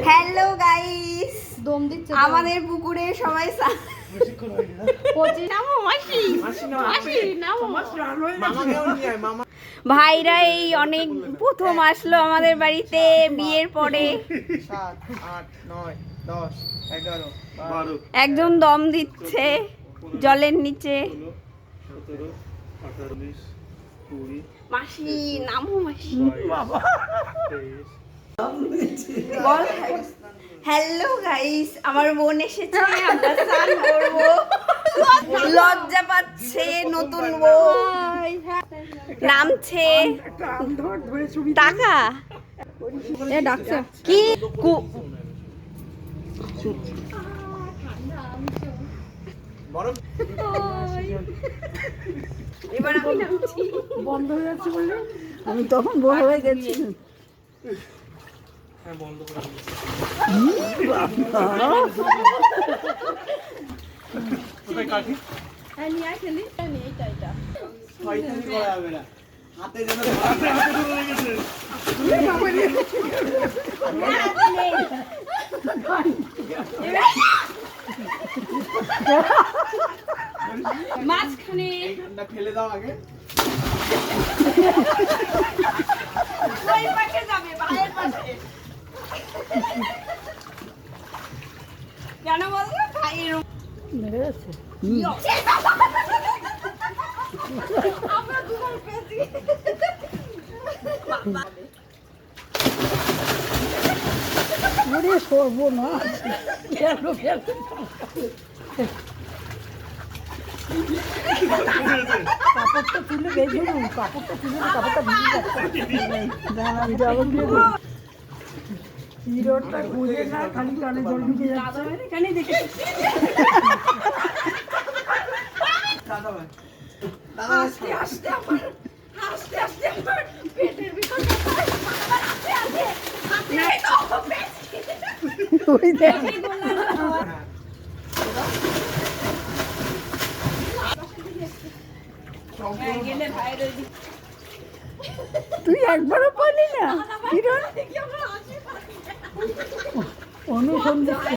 Hello guys, আমাদের পুকুরে সবাই ভাইরা এই অনেক প্রথম আসলো আমাদের বাড়িতে বিয়ের পরে। 7, 8, 9, 10, 11, 12 একজন দম দিচ্ছে জলের নিচে। মাসি নামো, মাসি বল। হ্যালো গাইস, আমার বোন এসেছে, আমরা স্নান করব। লজ্জা পাচ্ছে নতুন বউ, নামছে। টাকা কি এবার আমি নামছি। বন্ধ হয়ে যাচ্ছে বললে আমি তখন বড় হয়ে গেছি। বন্ধ করে হাতে যেন মাঝখানে ফেলে দাও আগে। ওই পাশে যাবে, ভাইয়ের পাশে। কেন বলবো ভাইয়ের মেরে যাচ্ছে। আমরা দুবার পেয়েছি। ওরে সর্বনাশ, গেল গেল। কাপড়টা তুলে বেঁধে দিন, কাপড়টা তুলে কাপড়টা ভিজে যাচ্ছে। হিরোটা খুঁজে না, খালি কানে জল ঢুকে যাচ্ছে। এখানে দেখে আস্তে আস্তে আমার পেটের ভিতর ওই দেখ তুই একবারও পারলি না হিরো অনুসন্ধান।